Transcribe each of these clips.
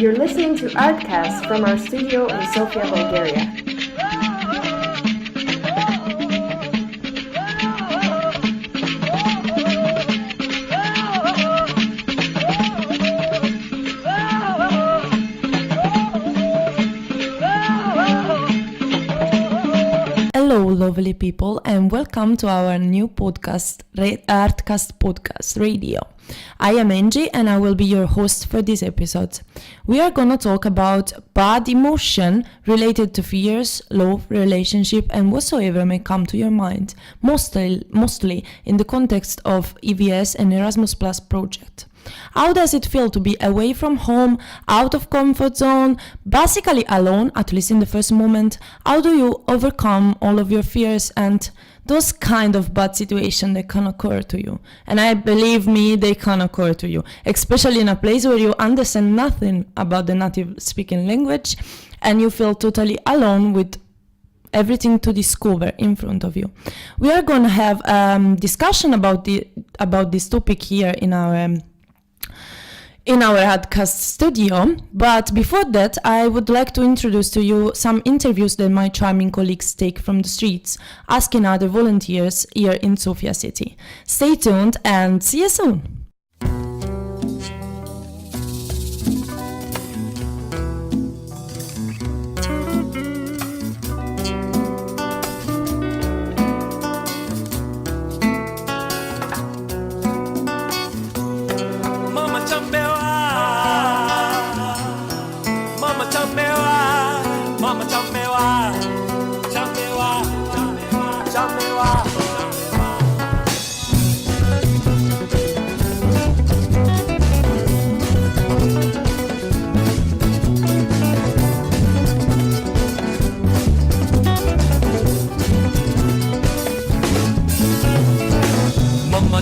You're listening to Artcast from our studio in Sofia, Bulgaria. Hello, lovely people, and welcome to our new podcast, Artcast Podcast Radio. I am Angie, and I will be your host for this episode. We are gonna talk about bad emotion related to fears, love, relationship, and whatsoever may come to your mind, mostly in the context of EVS and Erasmus Plus project. How does it feel to be away from home, out of comfort zone, basically alone, at least in the first moment? How do you overcome all of your fears and those kind of bad situations that can occur to you? And I believe me, they can occur to you, especially in a place where you understand nothing about the native speaking language and you feel totally alone with everything to discover in front of you. We are going to have discussion about this topic here in our podcast studio, but before that I would like to introduce to you some interviews that my charming colleagues take from the streets, asking other volunteers here in Sofia City. Stay tuned and see you soon!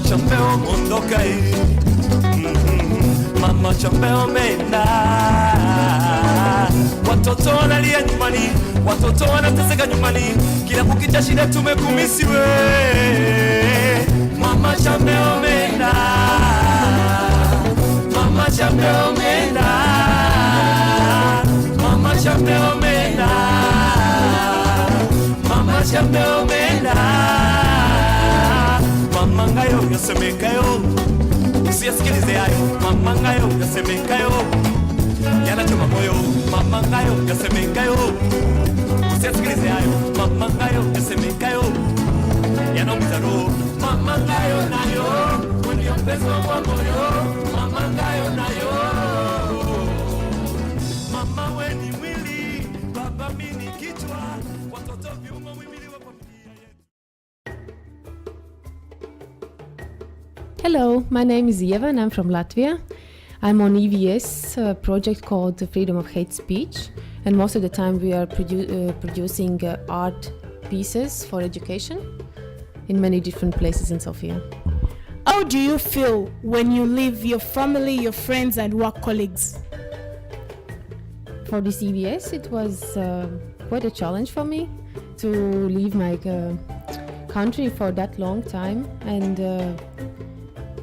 Chambeo mundo caí, mama chambeo menda. Watoto wanalia nyumbani, watoto wanateseka nyumbani, kila kukicha shida tumekumisi we. Mama chambeo menda, mama chambeo menda, mama chambeo menda, mama chambeo menda. Mamangayo yasemekayo, usiyasikilize hayo. Mamangayo yasemekayo, yanachoma moyo. Mamangayo yasemekayo, usiyasikilize hayo. Mamangayo yasemekayo, yanaumiza roho. Mamangayo nayo, ndio mpenzi wa moyo. Mamangayo nayo, mama we ni mwili, baba mimi ni kichwa, watoto viungo mwili wa familia. Hello, my name is Eva and I'm from Latvia. I'm on EVS, a project called Freedom of Hate Speech, and most of the time we are producing art pieces for education in many different places in Sofia. How do you feel when you leave your family, your friends and work colleagues? For this EVS, it was quite a challenge for me to leave my country for that long time, and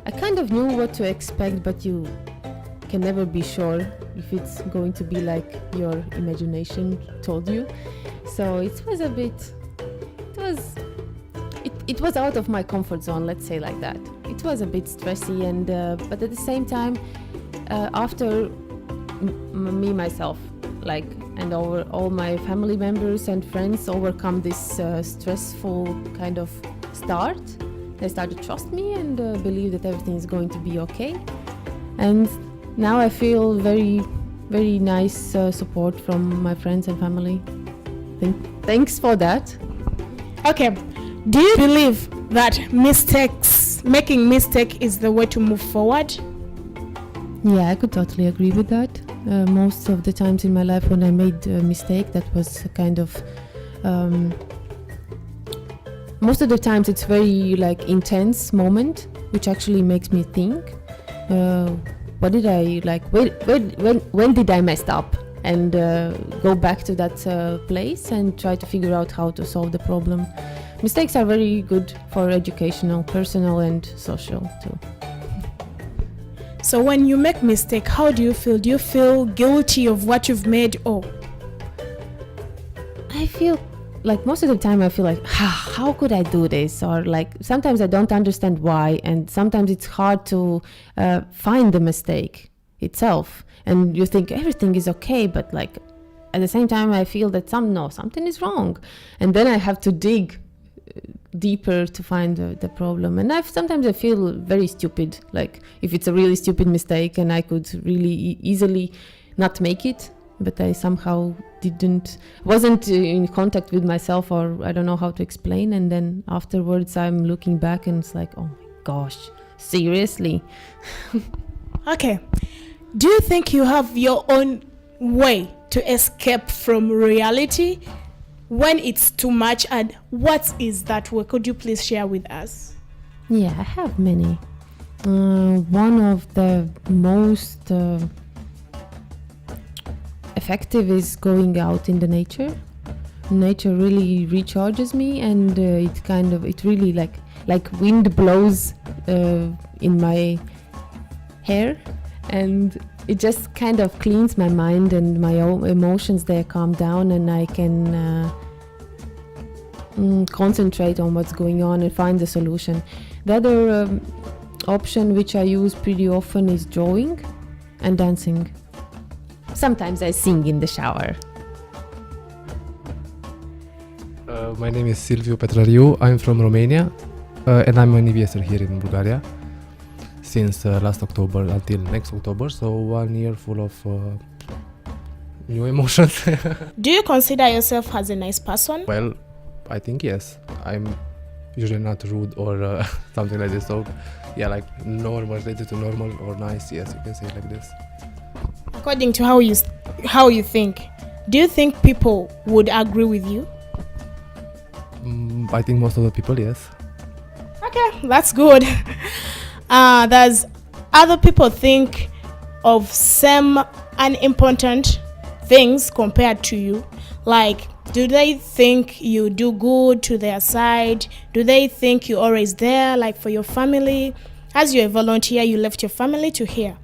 I kind of knew what to expect, but you can never be sure if it's going to be like your imagination told you. So it was out of my comfort zone, let's say like that. It was a bit stressy, and but at the same time, after myself, and all my family members and friends overcome this stressful kind of start, they started to trust me and believe that everything is going to be okay. And now I feel very, very nice support from my friends and family. Thanks for that. Okay, do you believe that making mistake is the way to move forward? Yeah, I could totally agree with that. Most of the times in my life when I made a mistake, that was a kind of most of the times it's very intense moment, which actually makes me think, what did I when did I mess up, and go back to that place and try to figure out how to solve the problem. Mistakes are very good for educational, personal and social too. So when you make mistake, how do you feel? Do you feel guilty of what you've made? Or I feel like most of the time I feel like, how could I do this? Or like sometimes I don't understand why, and sometimes it's hard to find the mistake itself. And you think everything is okay, but like at the same time I feel that something is wrong, and then I have to dig deeper to find the problem. And sometimes I feel very stupid, like if it's a really stupid mistake and I could really easily not make it, but I somehow wasn't in contact with myself, or I don't know how to explain. And then afterwards I'm looking back and it's like, oh my gosh, seriously. okay, do you think you have your own way to escape from reality when it's too much, and what is that way? Could you please share with us? Yeah, I have many. One of the most effective is going out in the nature. Nature really recharges me, and it really like wind blows in my hair, and it just kind of cleans my mind, and my emotions, they calm down, and I can concentrate on what's going on and find the solution. The other option which I use pretty often is drawing and dancing. Sometimes I sing in the shower. My name is Silviu Petrariu. I'm from Romania, and I'm an EVSer here in Bulgaria since last October until next October, so 1 year full of new emotions. Do you consider yourself as a nice person? Well, I think yes. I'm usually not rude or something like this, so yeah, like normal, related to normal or nice, yes, you can say it like this. According to how you think, do you think people would agree with you? I think most of the people, yes. Okay, that's good. Does other people think of same unimportant things compared to you? Like, do they think you do good to their side? Do they think you're always there, like for your family? As you're a volunteer, you left your family to here.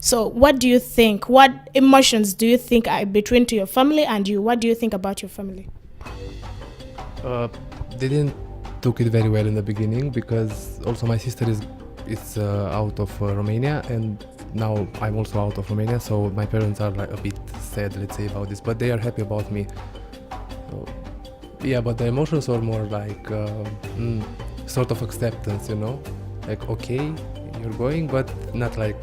So what do you think? What emotions do you think are between to your family and you? What do you think about your family? They didn't took it very well in the beginning, because also my sister is out of Romania, and now I'm also out of Romania, so my parents are like a bit sad, let's say, about this, but they are happy about me. So, yeah, but the emotions are more like sort of acceptance, you know, like okay, you're going, but not like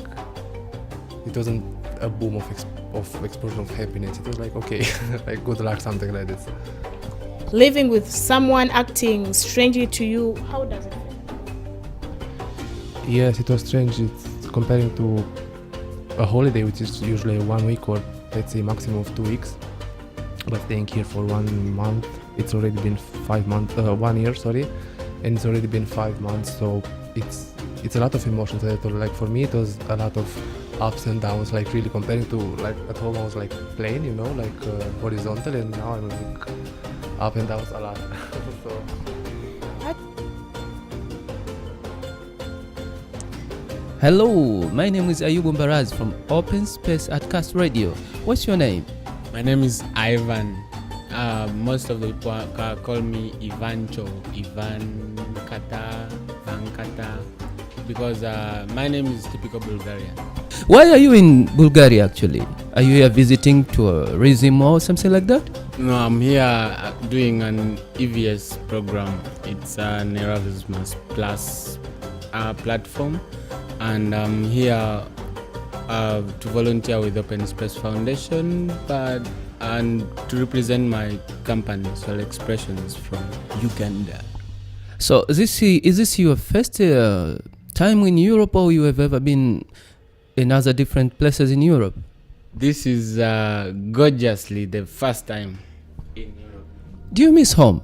it wasn't a boom of explosion of happiness. It was like okay, like good luck, something like this. Living with someone acting strangely to you, how does it feel? Yes, it was strange. It's comparing to a holiday, which is usually 1 week or let's say maximum of 2 weeks. But staying here for 1 month, it's already been 1 year, and it's already been 5 months. So it's a lot of emotions. Like for me, it was a lot of ups and downs. Like really comparing to like at home, I was like plain, you know, like horizontal, and now I'm like up and downs a lot. So. Hello, my name is Ayub Mbaraz from Open Space Artcast Radio. What's your name? My name is Ivan. Most of the people call me Ivancho, Ivan Kata, Vankata, because my name is typical Bulgarian. Why are you in Bulgaria actually? Are you here visiting tourism or something like that? No, I'm here doing an EVS program. It's an Erasmus Plus platform, and I'm here to volunteer with Open Space Foundation, and to represent my company, Soul Expressions from Uganda. So is this your first time in Europe, or you have ever been in other different places in Europe? This is gorgeously the first time in Europe. Do you miss home?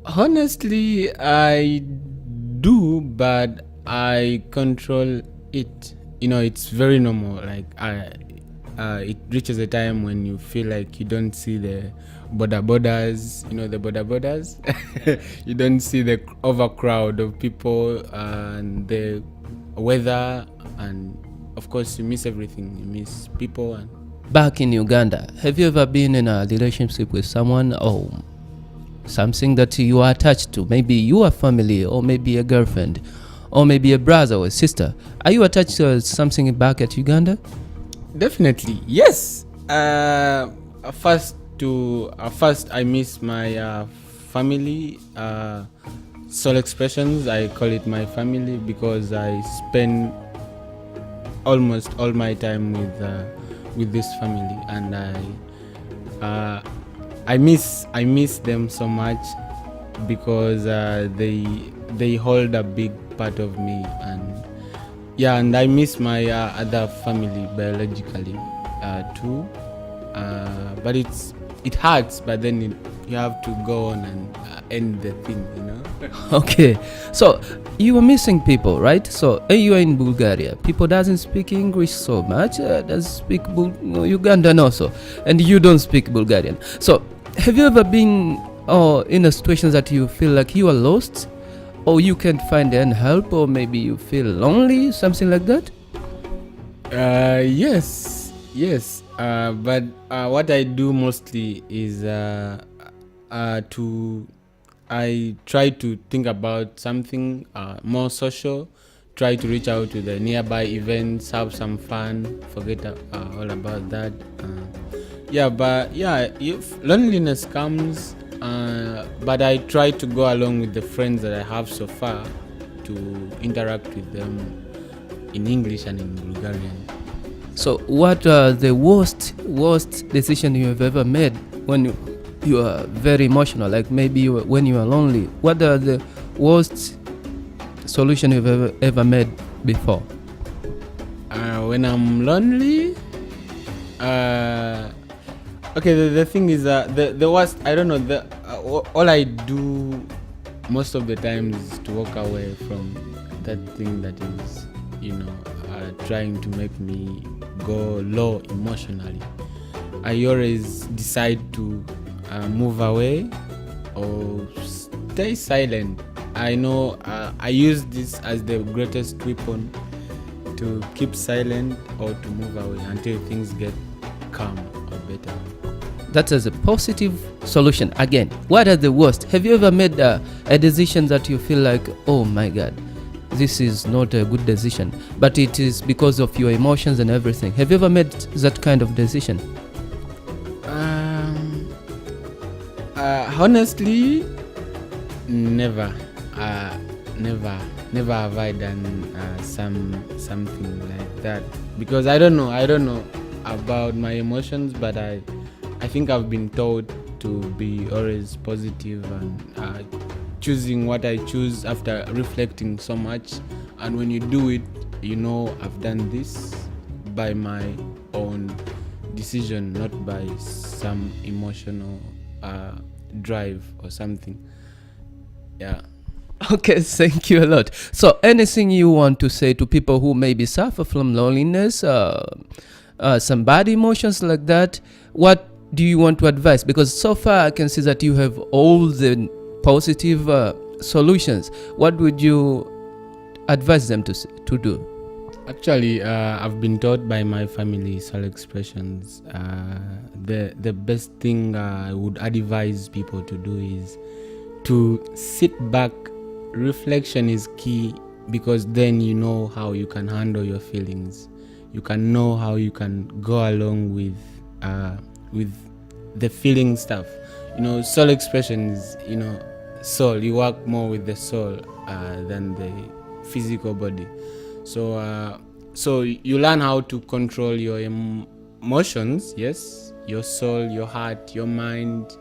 Honestly, I do, but I control it. You know, it's very normal. Like it reaches a time when you feel like you don't see the borders. You know, the borders. You don't see the overcrowd of people and the weather, and of course you miss everything. You miss people. And Back in Uganda, have you ever been in a relationship with someone or something that you are attached to? Maybe you are family, or maybe a girlfriend, or maybe a brother or a sister. Are you attached to something back at Uganda? definitely, yes. First I miss my family. Soul Expressions, I call it my family because I spend almost all my time with this family, and I miss them so much because they hold a big part of me, and I miss my other family biologically too, but it hurts, but then you have to go on and end the thing, you know. Okay, so you are missing people, right? So you are in Bulgaria. People doesn't speak English so much. Does speak Ugandan also, and you don't speak Bulgarian. So have you ever been in a situation that you feel like you are lost, or you can't find any help, or maybe you feel lonely, something like that? Yes. But what I do mostly is I try to think about something more social, try to reach out to the nearby events, have some fun, forget all about that. If loneliness comes, but I try to go along with the friends that I have so far to interact with them in English and in Bulgarian. So what are the worst decision you have ever made when you are very emotional, like maybe when you are lonely? What are the worst solution you've ever made before? When I'm lonely, okay, the thing is the worst, I don't know, all I do most of the time is to walk away from that thing that is, trying to make me go low emotionally. I always decide to move away or stay silent. I know I use this as the greatest weapon to keep silent or to move away until things get calm or better. That is a positive solution. Again, what are the worst? Have you ever made a decision that you feel like, oh my God, this is not a good decision, but it is because of your emotions and everything? Have you ever made that kind of decision? Honestly, never. Never have I done something like that, because I don't know about my emotions, but I think I've been taught to be always positive and choosing what I choose after reflecting so much. And when you do it, I've done this by my own decision, not by some emotional drive or something. Yeah. Okay, thank you a lot. So anything you want to say to people who maybe suffer from loneliness, some bad emotions like that? What do you want to advise? Because so far I can see that you have all the positive solutions. What would you advise them to do? Actually, I've been taught by my family, Soul Expressions, the best thing I would advise people to do is to sit back. Reflection is key, because then you know how you can handle your feelings. You can know how you can go along with the feeling stuff. Soul Expression is, soul. You work more with the soul than the physical body. So you learn how to control your emotions, yes, your soul, your heart, your mind,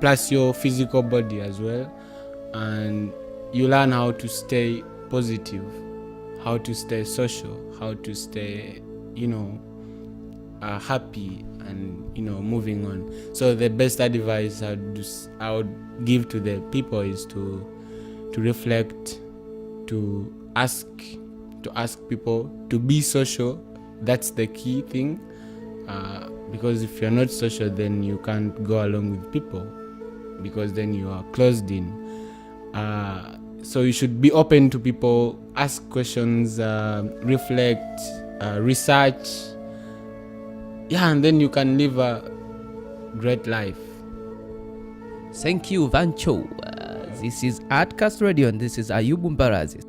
plus your physical body as well. And you learn how to stay positive, how to stay social, how to stay, happy and, moving on. So the best advice I would give to the people is to reflect, to ask people, to be social. That's the key thing, because if you're not social, then you can't go along with people, because then you are closed in. So you should be open to people, ask questions, reflect, research. Yeah, and then you can live a great life. Thank you, Vancho. This is Artcast Radio and this is Ayubu Mbarazi.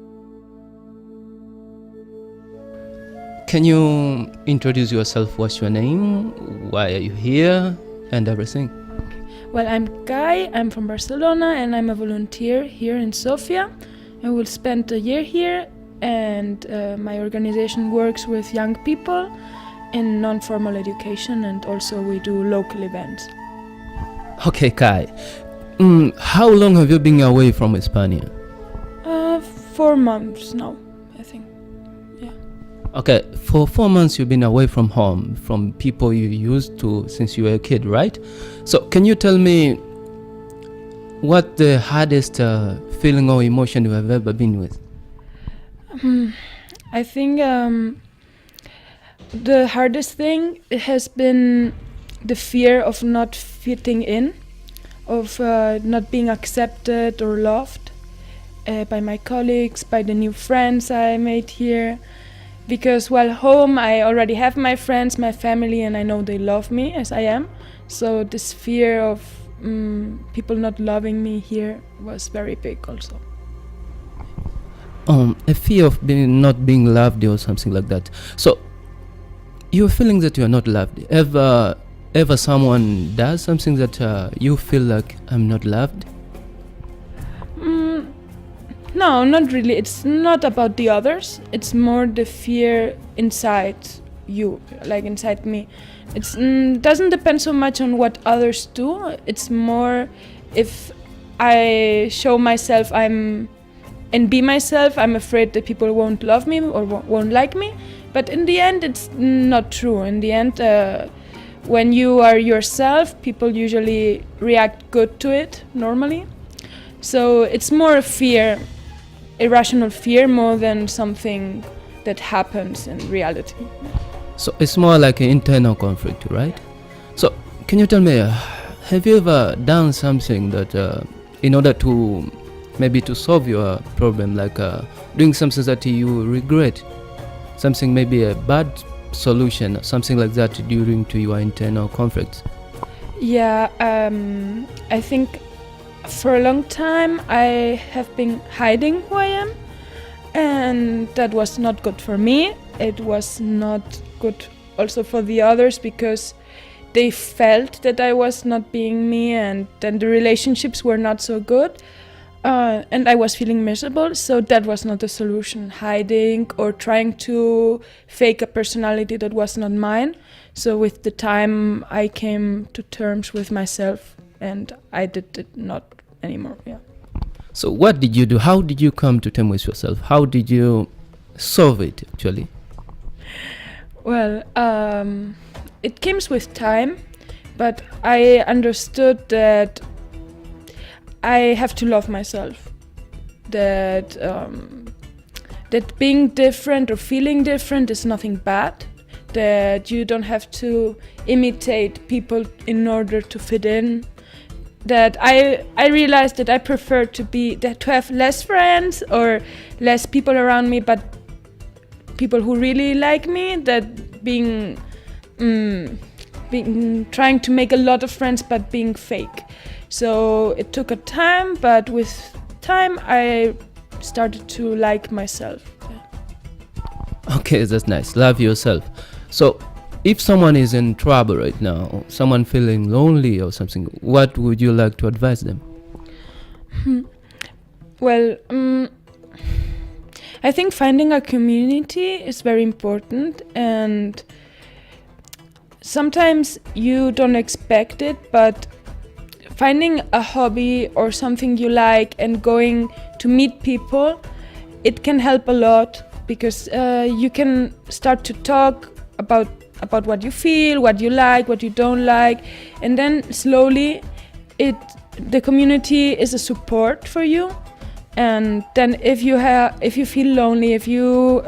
Can you introduce yourself? What's your name? Why are you here? And everything. Well, I'm Kai, I'm from Barcelona, and I'm a volunteer here in Sofia. I will spend a year here, and my organization works with young people in non-formal education, and also we do local events. Okay, Kai. How long have you been away from Hispania? 4 months now, I think. Yeah. Okay, for 4 months you've been away from home, from people you used to since you were a kid, right? So can you tell me what the hardest feeling or emotion you have ever been with? I think the hardest thing has been the fear of not fitting in, of not being accepted or loved by my colleagues, by the new friends I made here. Because while home I already have my friends, my family, and I know they love me as I am. So this fear of people not loving me here was very big also. A fear of not being loved or something like that. So you're feeling that you're not loved. Ever someone does something that you feel like I'm not loved? No, not really. It's not about the others. It's more the fear inside you, like inside me. It doesn't depend so much on what others do. It's more if I show myself and be myself, I'm afraid that people won't love me or won't like me. But in the end, it's not true. In the end, when you are yourself, people usually react good to it normally. So it's more a fear, irrational fear, more than something that happens in reality. So it's more like an internal conflict, right? So can you tell me, have you ever done something that in order to maybe to solve your problem, like doing something that you regret, something maybe a bad solution, something like that during to your internal conflicts? Yeah, I think for a long time I have been hiding who I am, and that was not good for me. It was not good also for the others, because they felt that I was not being me, and then the relationships were not so good, and I was feeling miserable. So that was not a solution, hiding or trying to fake a personality that was not mine. So with the time I came to terms with myself, and I did it not anymore. Yeah. So what did you do? How did you come to terms with yourself? How did you solve it actually? Well, it came with time, but I understood that I have to love myself. That being different or feeling different is nothing bad. That you don't have to imitate people in order to fit in. That I realized that I prefer to have less friends or less people around me, but people who really like me. That being trying to make a lot of friends but being fake. So it took a time, but with time I started to like myself. Yeah. Okay, that's nice. Love yourself. So if someone is in trouble right now, someone feeling lonely or something, what would you like to advise them? Well, I think finding a community is very important, and sometimes you don't expect it, but finding a hobby or something you like and going to meet people, it can help a lot, because you can start to talk about what you feel, what you like, what you don't like, and then slowly the community is a support for you. And then if you feel lonely, if you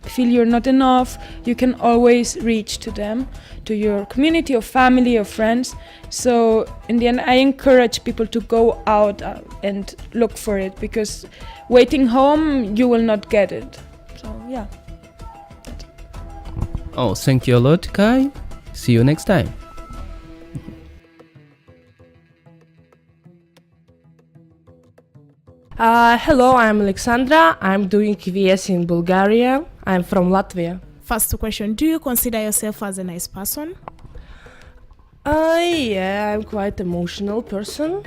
feel you're not enough, you can always reach to them to your community or family or friends. So in the end, I encourage people to go out and look for it, because waiting home, you will not get it. So yeah. Oh, thank you a lot, Kai. See you next time. Hello, I'm Alexandra. I'm doing KVS in Bulgaria. I'm from Latvia. First question, do you consider yourself as a nice person? Yeah, I'm quite emotional person,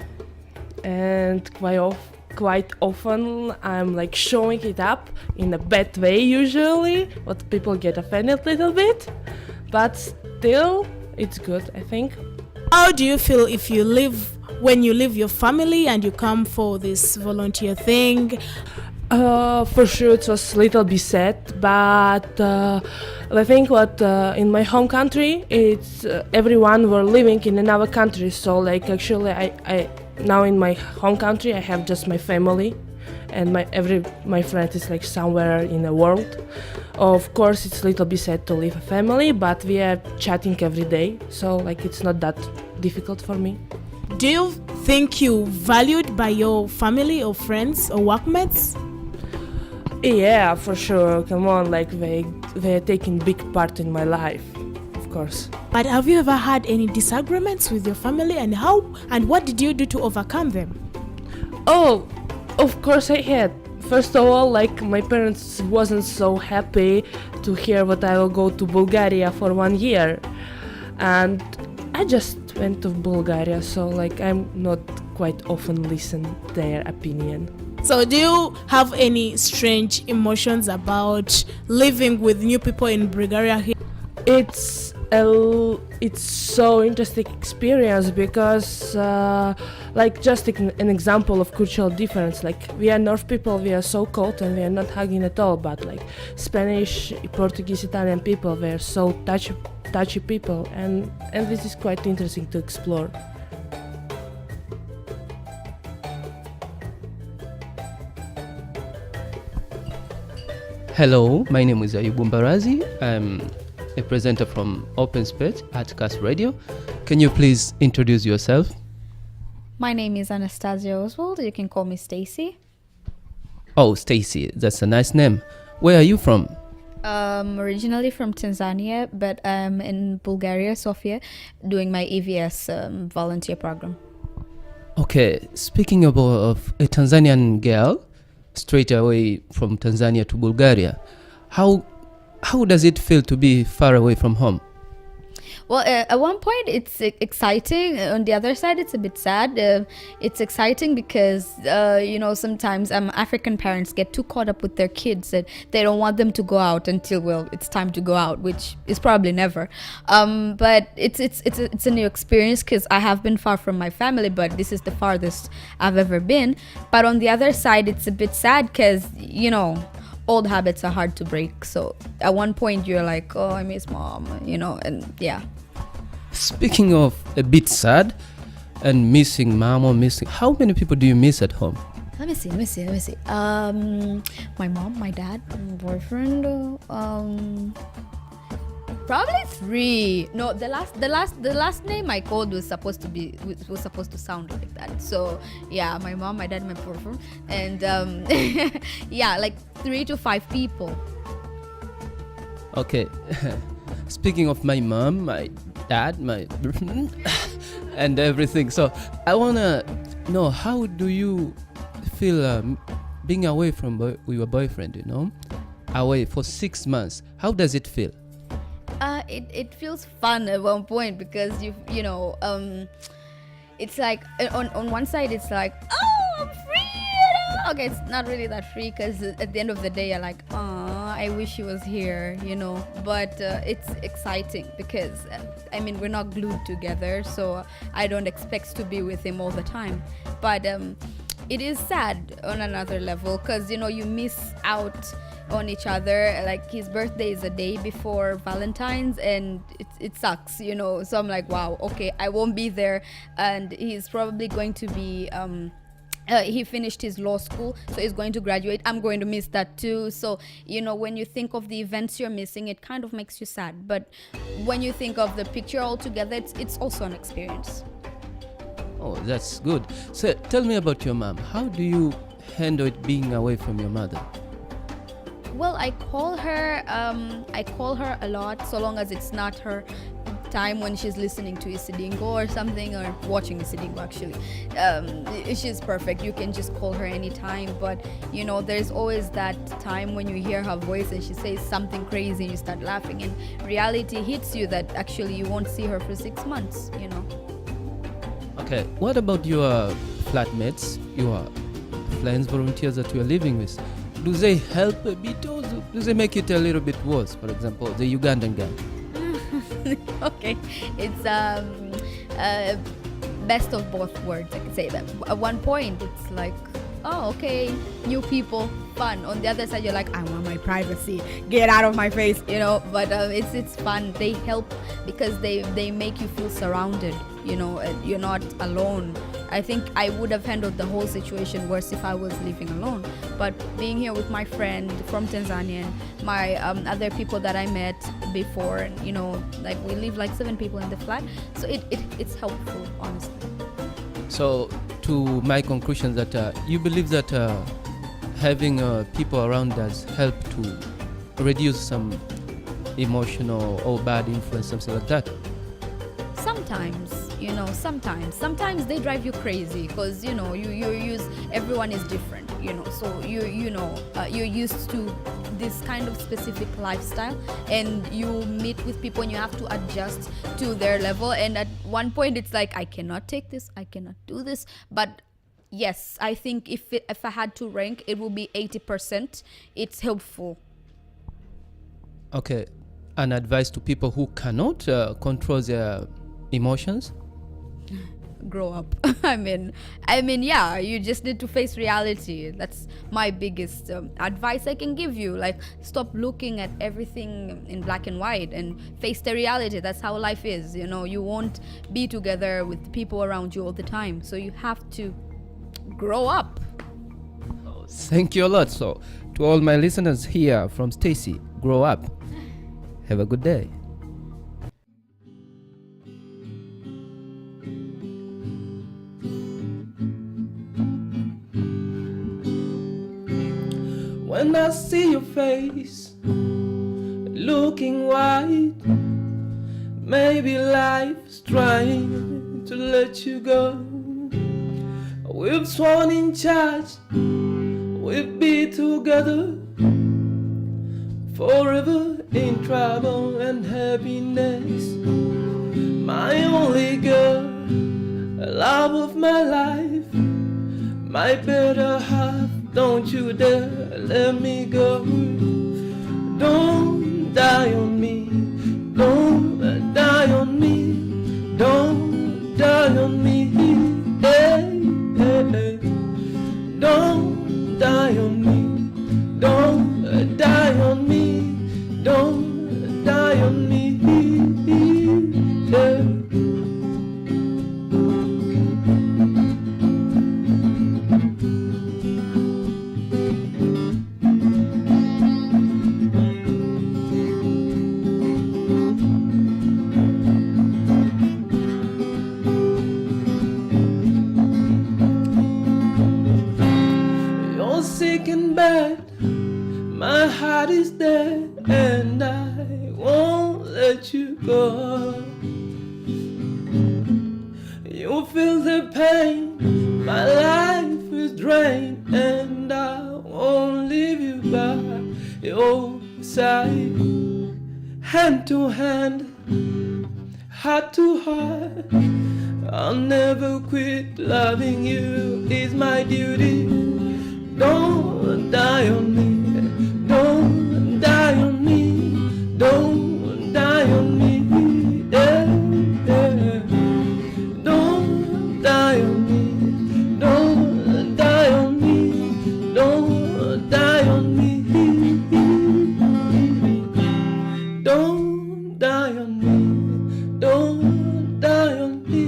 and quite often I'm like showing it up in a bad way usually, but people get offended a little bit, but still it's good, I think. How do you feel when you leave your family and you come for this volunteer thing? For sure it was a little bit sad, but I think what in my home country, it's everyone were living in another country, so like actually I now in my home country I have just my family, and my friend is like somewhere in the world. Of course it's a little bit sad to leave a family, but we are chatting every day, so like it's not that difficult for me. Do you think you valued by your family or friends or workmates? Yeah, for sure. Come on, like they're taking big part in my life, of course. But have you ever had any disagreements with your family, and what did you do to overcome them? Oh, of course I had. First of all, like my parents wasn't so happy to hear that I will go to Bulgaria for 1 year, and I just went to Bulgaria, so like I'm not quite often listen their opinion. So do you have any strange emotions about living with new people in Bulgaria here? It's so interesting experience because like just an example of cultural difference, like we are North people, we are so cold and we are not hugging at all, but like Spanish, Portuguese, Italian people, they are so touchy people, and this is quite interesting to explore. Hello, my name is Ayubu Mbarazi. I'm a presenter from Open Space at Cast Radio. Can you please introduce yourself? My name is Anastasia Oswald. You can call me Stacy. Oh, Stacy, that's a nice name. Where are you from? Originally from Tanzania, but I'm in Bulgaria, Sofia, doing my EVS volunteer program. Okay, speaking of a Tanzanian girl, straight away from Tanzania to Bulgaria, how does it feel to be far away from home? Well, at one point it's exciting. On the other side, it's a bit sad. It's exciting because, sometimes African parents get too caught up with their kids that they don't want them to go out until, well, it's time to go out, which is probably never. But it's a new experience because I have been far from my family, but this is the farthest I've ever been. But on the other side, it's a bit sad because, old habits are hard to break. So at one point you're like, oh, I miss mom, and yeah. Speaking of a bit sad and missing mom or missing, how many people do you miss at home? Let me see. My mom, my dad, my boyfriend, probably 3. No, the last name I called was supposed to sound like that. So yeah, my mom, my dad, my boyfriend, and yeah, like 3 to 5 people. Okay. Speaking of my mom, my dad, my and everything. So I wanna know, how do you feel being away from your boyfriend? Away for 6 months. How does it feel? It feels fun at one point because it's like on one side it's like, oh, I'm free. Okay, it's not really that free because at the end of the day you're like, oh, I wish he was here, But it's exciting because we're not glued together, so I don't expect to be with him all the time. But it is sad on another level because you miss out on each other. Like his birthday is a day before Valentine's, and it sucks, So I'm like, wow, okay, I won't be there, and he's probably going to be he finished his law school, so he's going to graduate. I'm going to miss that too. So, you know, when you think of the events you're missing, it kind of makes you sad. But when you think of the picture altogether, it's also an experience. Oh, that's good. So tell me about your mom. How do you handle it being away from your mother? Well, I call her a lot, so long as it's not her time when she's listening to Isidingo or something, or watching Isidingo actually. She's perfect. You can just call her anytime, but you know, there's always that time when you hear her voice and she says something crazy and you start laughing, and reality hits you that actually you won't see her for 6 months, you know. Okay, what about your flatmates, your friends, volunteers that you are living with? Do they help a bit, or do they make it a little bit worse? For example, the Ugandan guy. Okay, it's best of both worlds, I can say that. At one point it's like, oh, okay, new people, fun. On the other side you're like, I want my privacy, get out of my face, you know. But it's fun. They help because they make you feel surrounded, you know. You're not alone. I think I would have handled the whole situation worse if I was living alone. But being here with my friend from Tanzania and my other people that I met before, and you know, like we live like 7 people in the flat, so it's helpful, honestly. So, to my conclusion that you believe that having people around us help to reduce some emotional or bad influence, something like that. Sometimes, you know, sometimes they drive you crazy because, you know, everyone is different, you know, so you're used to this kind of specific lifestyle, and you meet with people and you have to adjust to their level, and at one point it's like, I cannot take this, I cannot do this. But yes, I think if I had to rank, it would be 80%. It's helpful. Okay, an advice to people who cannot control their emotions? Grow up. I mean, yeah, you just need to face reality. That's my biggest advice I can give you. Like, stop looking at everything in black and white and face the reality. That's how life is, you know. You won't be together with the people around you all the time, so you have to grow up. Thank you a lot. So, to all my listeners here from Stacy, grow up. Have a good day. When I see your face looking white, maybe life's trying to let you go. We've sworn in church we'll be together forever in trouble and happiness. My only girl, love of my life, my better half. Don't you dare let me go. Don't die on me. Don't die on me. Don't die on me. Hey, hey, hey. Don't die on me. Don't die on me. Don't die on me. Yeah. My heart is dead and I won't let you go. You feel the pain, my life is drained, and I won't leave you by your side. Hand to hand, heart to heart, I'll never quit loving you, it's my duty. Don't die on me, don't die on me, don't die on me, yeah, yeah. Don't die on me, don't die on me, don't die on me, don't die on me, don't die on me,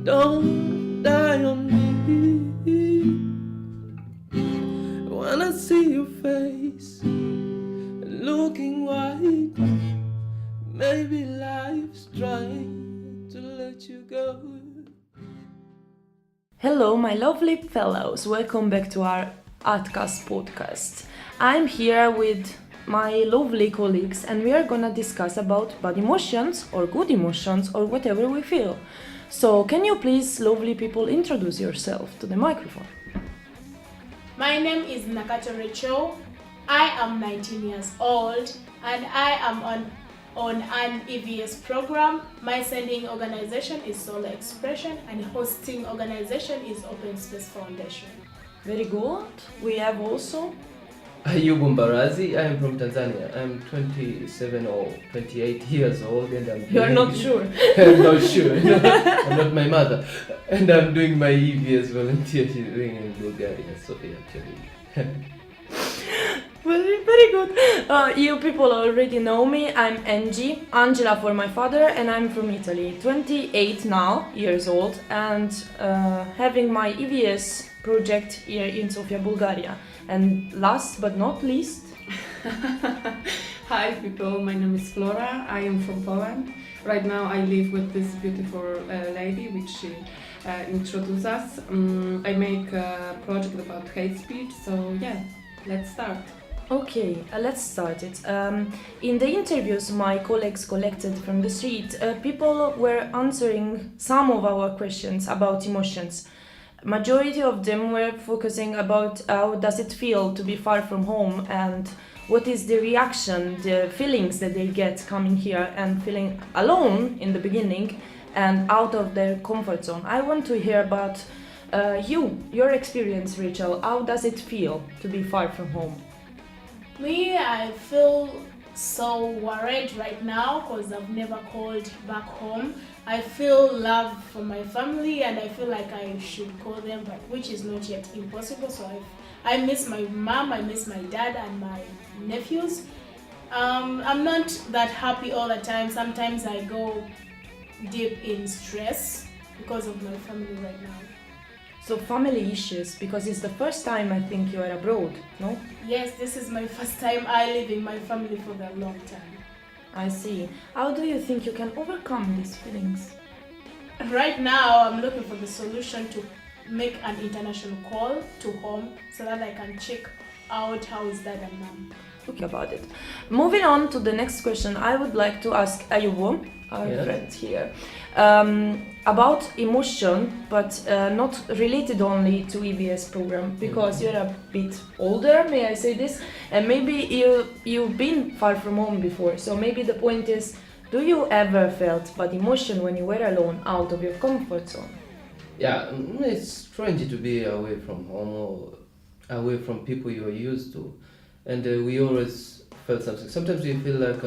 don't die on me. When I see your face looking white, maybe life's trying to let you go. Hello, my lovely fellows. Welcome back to our Artcast podcast. I'm here with my lovely colleagues and we are gonna discuss about bad emotions or good emotions or whatever we feel. So can you please, lovely people, introduce yourself to the microphone? My name is Nakato Rachel. I am 19 years old and I am on an EVS program. My sending organization is Solar Expression and hosting organization is Open Space Foundation. Very good. We have also Ayub Mbarazi, I am from Tanzania. I'm 27 or 28 years old and I'm You are not sure. I'm not sure. I'm not my mother. And I'm doing my EVS volunteering in Bulgaria, Sofia actually. Very good. You people already know me. I'm Angie, Angela for my father, and I'm from Italy. 28 now, years old, and having my EVS project here in Sofia, Bulgaria. And last but not least, Hi people, my name is Flora, I am from Poland. Right now I live with this beautiful lady which she introduced us. I make a project about hate speech, so yeah, let's start. okay, let's start it. In the interviews my colleagues collected from the street, people were answering some of our questions about emotions. Majority of them were focusing about how does it feel to be far from home and what is the reaction, the feelings that they get coming here and feeling alone in the beginning and out of their comfort zone. I want to hear about your experience, Rachel. How does it feel to be far from home? Me, I feel so worried right now because I've never called back home. I feel love from my family and I feel like I should call them, but which is not yet impossible. So I miss my mom, I miss my dad and my nephews. I'm not that happy all the time. Sometimes I go deep in stress because of my family right now. So family issues, because it's the first time I think you are abroad, no? Yes, this is my first time I live in my family for a long time. I see. How do you think you can overcome these feelings? Right now, I'm looking for the solution to make an international call to home so that I can check out how is dad and mom. Okay, about it. Moving on to the next question, I would like to ask Ayubo, our Yes. friend here, about emotion, but not related only to EVS program, because you're a bit older, may I say this, and maybe you've been far from home before, so maybe the point is, do you ever felt bad emotion when you were alone, out of your comfort zone? Yeah, it's strange to be away from home or away from people you're used to. And we always felt something. Sometimes you feel like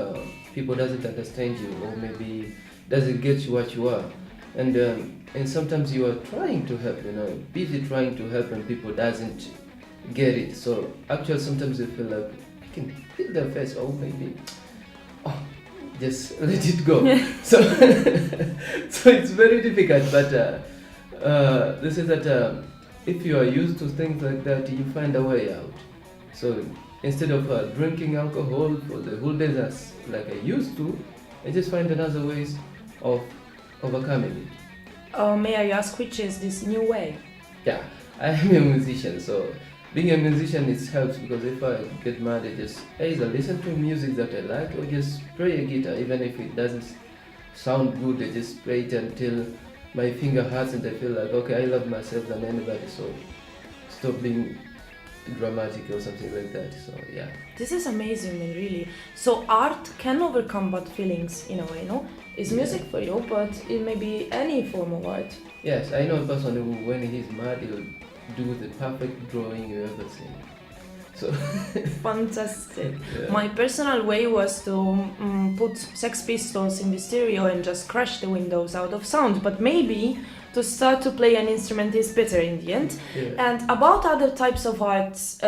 people doesn't understand you or maybe doesn't get you what you are. And sometimes you are trying to help, busy trying to help and people doesn't get it. So actually sometimes you feel like I can feel their face or maybe just let it go. So so it's very difficult, but this is that if you are used to things like that, you find a way out. So instead of drinking alcohol for the whole day as like I used to, I just find another ways of overcoming it. May I ask which is this new way? Yeah, I am a musician, so being a musician it helps because if I get mad, I just either listen to music that I like or just play a guitar, even if it doesn't sound good. I just play it until my finger hurts and I feel like okay, I love myself than anybody, so stop being dramatic or something like that. So yeah, this is amazing, man, really. So art can overcome bad feelings in a way, no? It's music for you, but it may be any form of art. Yes, I know a person who when he's mad he'll do the perfect drawing you ever seen. So fantastic. Yeah. My personal way was to put Sex Pistols in the stereo and just crash the windows out of sound, but maybe to start to play an instrument is better in the end. Yeah. And about other types of arts,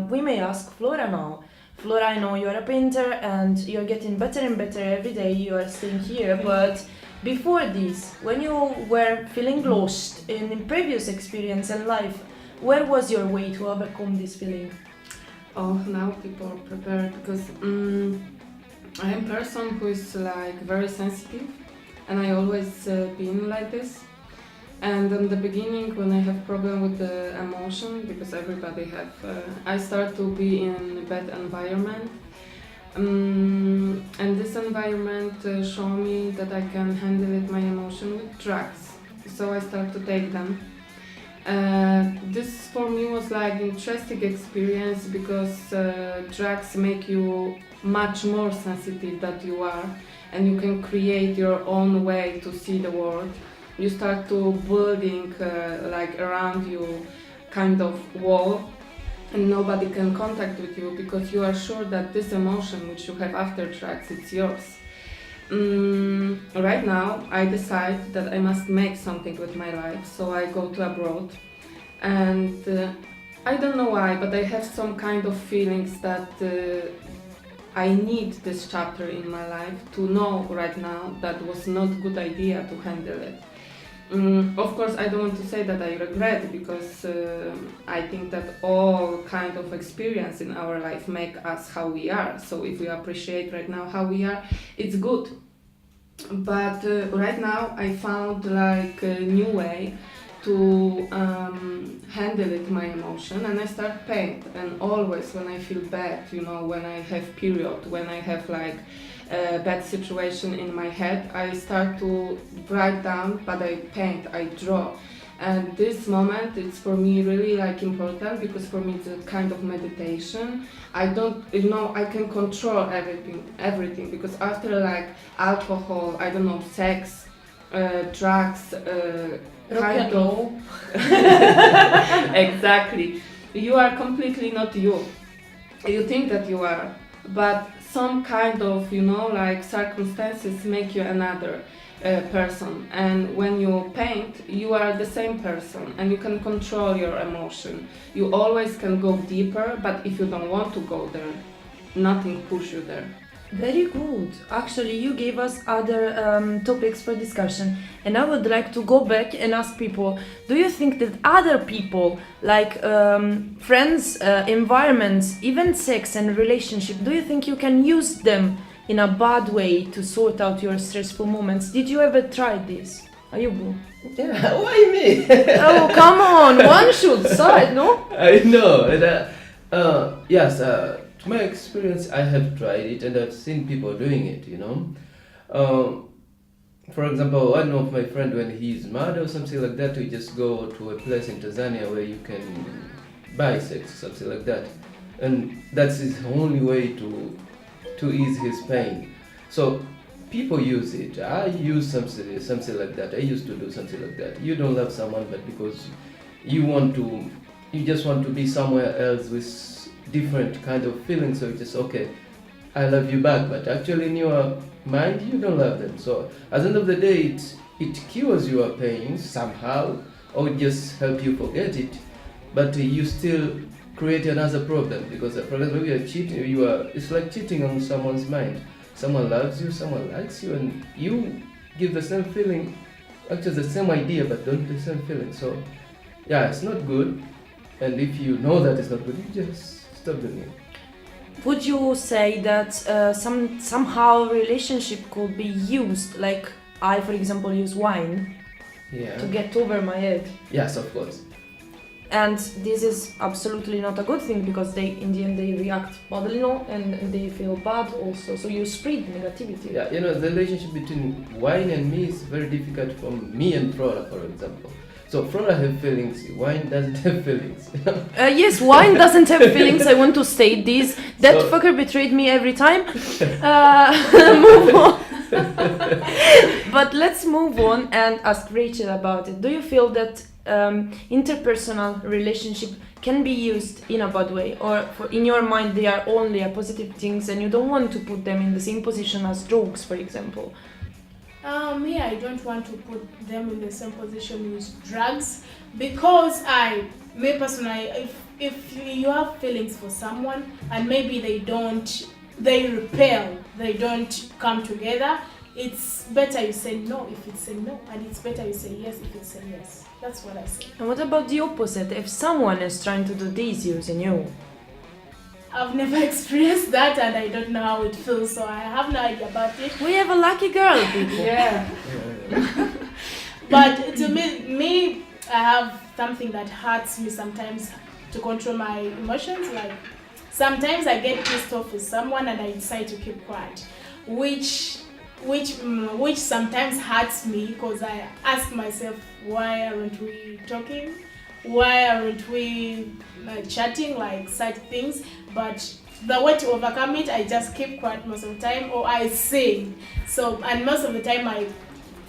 we may ask Flora now. Flora, I know you're a painter and you're getting better and better every day. You are staying here, but before this, when you were feeling lost in previous experience in life, where was your way to overcome this feeling? Oh, now people are prepared because I am a person who is like very sensitive, and I always been like this. And in the beginning, when I have problem with the emotion, because everybody have, I start to be in a bad environment. And this environment show me that I can handle it, my emotion with drugs. So I start to take them. This for me was like interesting experience because drugs make you much more sensitive than you are, and you can create your own way to see the world. You start to building like around you kind of wall, and nobody can contact with you because you are sure that this emotion which you have after drugs, it's yours. Right now I decide that I must make something with my life, so I go to abroad, and I don't know why, but I have some kind of feelings that I need this chapter in my life to know right now that was not good idea to handle it. Of course, I don't want to say that I regret, because I think that all kind of experience in our life make us how we are. So if we appreciate right now how we are, it's good. But right now I found like a new way to handle it, my emotion, and I start paint. And always when I feel bad, you know, when I have period, when I have like a bad situation in my head, I start to write down, but I paint, I draw. And this moment, it's for me really like important, because for me it's a kind of meditation. I don't, you know, I can control everything, because after like alcohol, I don't know, sex, drugs, kind of exactly, you are completely not you. You think that you are, but some kind of, you know, like circumstances make you another person. And when you paint, you are the same person, and you can control your emotion. You always can go deeper, but if you don't want to go there, nothing push you there. Very good. Actually, you gave us other topics for discussion, and I would like to go back and ask people, do you think that other people, like friends, environments, even sex and relationship, do you think you can use them in a bad way to sort out your stressful moments? Did you ever try this? Ayubu? Yeah, why me? Oh, come on, one should try, no? I know. And, yes, to my experience, I have tried it and I've seen people doing it, you know. For example, one of my friend, when he's mad or something like that, we just go to a place in Tanzania where you can buy sex, something like that. And that's his only way to ease his pain. So people use it. I use something like that. I used to do something like that. You don't love someone, but because you just want to be somewhere else with different kind of feelings, so it's just okay, I love you back, but actually in your mind you don't love them. So at the end of the day, it cures your pain somehow, or it just help you forget it, but you still create another problem, because for example, you are cheating, it's like cheating on someone's mind. Someone loves you, someone likes you, and you give the same feeling, actually the same idea, but don't the same feeling. So yeah, it's not good, and if you know that it's not good, you just stop doing it. Would you say that somehow relationship could be used, like I, for example, use wine to get over my head? Yes, of course. And this is absolutely not a good thing, because in the end they react badly, no? And they feel bad also. So you spread negativity. Yeah, you know, the relationship between wine and me is very difficult from me and Flora, for example. So Flora have feelings, wine doesn't have feelings. Yes, wine doesn't have feelings. I want to state this. That fucker betrayed me every time. Move on. But let's move on and ask Rachel about it. Do you feel that interpersonal relationship can be used in a bad way, or in your mind they are only a positive things and you don't want to put them in the same position as drugs, for example? Me, I don't want to put them in the same position with drugs, because me personally, if you have feelings for someone and maybe they repel, they don't come together, it's better you say no if it's a no, and it's better you say yes if it's a yes. That's what I say. And what about the opposite? If someone is trying to do this using you? I've never experienced that, and I don't know how it feels, so I have no idea about it. We have a lucky girl, people. Yeah. But to me, I have something that hurts me sometimes to control my emotions. Like sometimes I get pissed off with someone and I decide to keep quiet, which sometimes hurts me because I ask myself, why aren't we talking? Why aren't we chatting, like such things? But the way to overcome it, I just keep quiet most of the time, or I sing. So, and most of the time,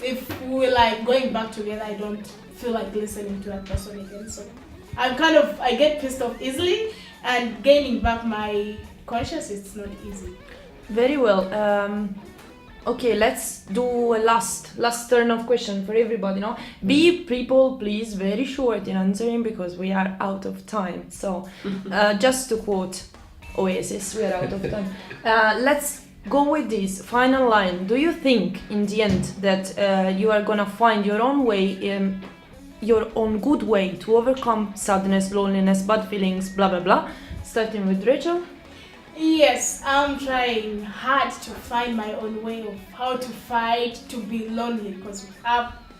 if we're like going back together, I don't feel like listening to that person again. So, I get pissed off easily, and gaining back my conscience, it's not easy. Very well. Okay, let's do a last turn of question for everybody. No, be people, please, very short in answering because we are out of time. So, just to quote Oasis, we are out of time. Let's go with this final line. Do you think, in the end, that you are gonna find your own way, your own good way to overcome sadness, loneliness, bad feelings, blah blah blah? Starting with Rachel. Yes, I'm trying hard to find my own way of how to fight to be lonely, because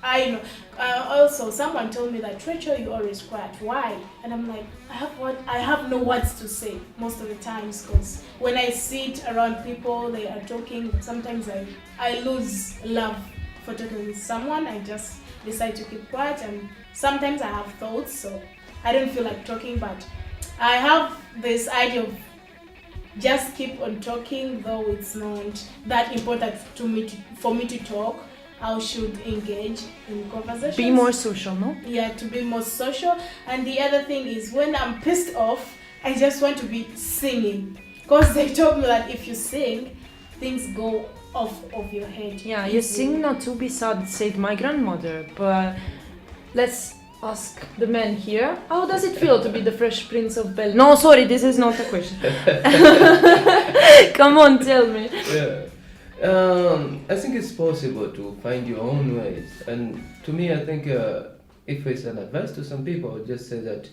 I know. Also, someone told me that, Rachel, you always quiet. Why? And I'm like, I have no words to say most of the times, because when I sit around people, they are talking. Sometimes I lose love for talking with someone. I just decide to keep quiet, and sometimes I have thoughts, so I don't feel like talking. But I have this idea of just keep on talking, though it's not that important to me for me to talk. I should engage in conversations. Be more social, no? Yeah, to be more social. And the other thing is, when I'm pissed off, I just want to be singing. Because they told me that if you sing, things go off of your head. Yeah, you sing not to be sad, said my grandmother. But let's ask the man here. How does it feel to be the Fresh Prince of Bel? No, sorry, this is not a question. Come on, tell me. Yeah. I think it's possible to find your own ways. And to me, I think if it's an advice to some people, I would just say that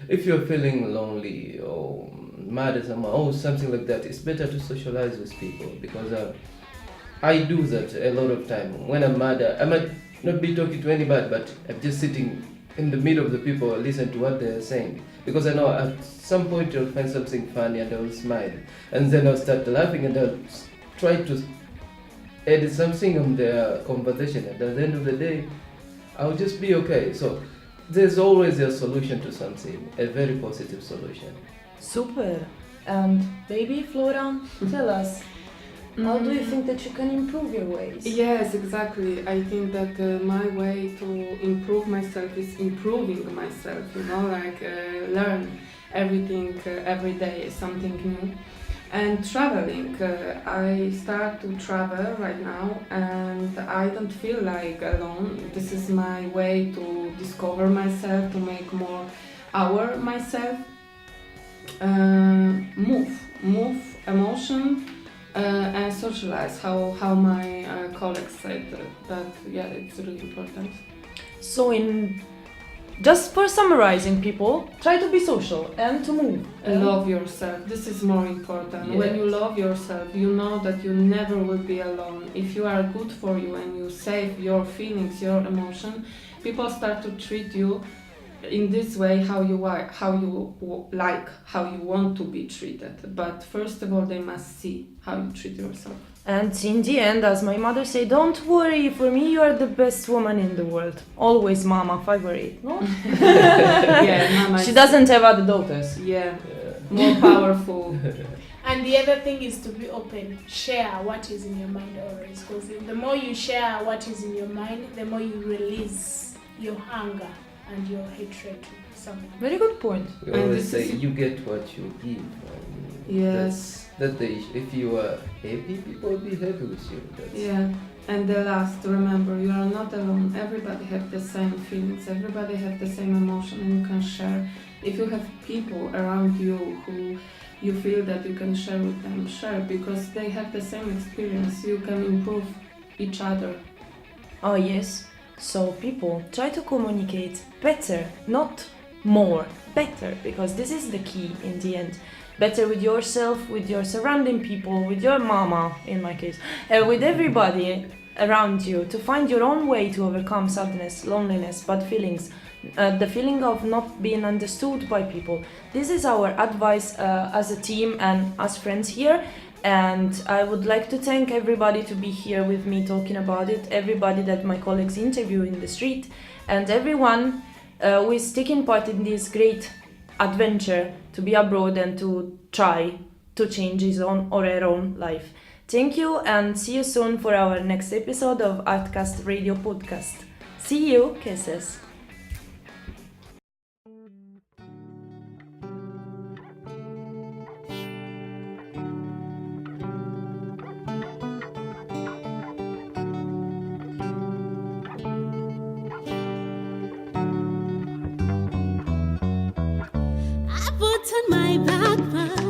if you're feeling lonely or mad at someone or something like that, it's better to socialize with people, because I do that a lot of time. When I'm mad, I might not be talking to anybody, but I'm just sitting in the middle of the people, listen to what they're saying, because I know at some point I'll find something funny and I'll smile, and then I'll start laughing and I'll try to add something on their conversation, and at the end of the day I'll just be okay. So there's always a solution to something, a very positive solution. Super. And baby Flora, tell us, how do you think that you can improve your ways? Yes, exactly. I think that my way to improve myself is improving myself, like learn everything every day, something new. And traveling, I start to travel right now and I don't feel like alone. This is my way to discover myself, to make more aware myself. Move, emotion, and socialize, how my colleagues said that, yeah, it's really important. So just for summarizing, people, try to be social and to move. Love yourself. This is more important. Yes. When you love yourself, you know that you never will be alone. If you are good for you and you save your feelings, your emotion, people start to treat you in this way how you are, how you want to be treated. But first of all, they must see how you treat yourself. And in the end, as my mother said, don't worry, for me you are the best woman in the world. Always mama favorite, no? Yeah, mama. She doesn't have other daughters. Yeah, more powerful. And the other thing is to be open. Share what is in your mind always. Because the more you share what is in your mind, the more you release your anger and your hatred to someone. Very good point. We always say you get what you give. Yes. That's the issue. If you are happy, people will be happy with you. Yeah. And the last, remember, you are not alone. Everybody have the same feelings. Everybody have the same emotion, and you can share. If you have people around you who you feel that you can share with them, share, because they have the same experience. You can improve each other. Oh yes. So people try to communicate better, not more, better, because this is the key in the end. Better with yourself, with your surrounding people, with your mama, in my case, with everybody around you, to find your own way to overcome sadness, loneliness, bad feelings, the feeling of not being understood by people. This is our advice as a team and as friends here. And I would like to thank everybody to be here with me talking about it, everybody that my colleagues interview in the street, and everyone who is taking part in this great adventure to be abroad and to try to change his own or her own life. Thank you, and see you soon for our next episode of Artcast Radio Podcast. See you, kisses. On my backpack,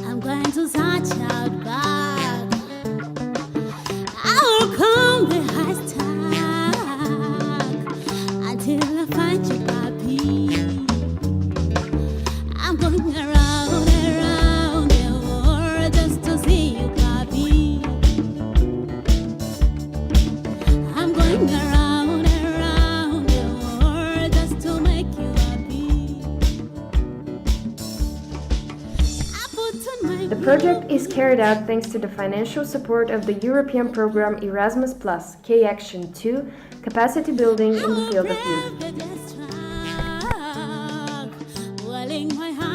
I'm going to search out back. I will come the hashtag until I find you, papi. I'm going around the world just to see you, papi. I'm going around the world just to make you. The project is carried out thanks to the financial support of the European program Erasmus+, K-Action 2, Capacity Building in the Field of Youth. Welling my heart.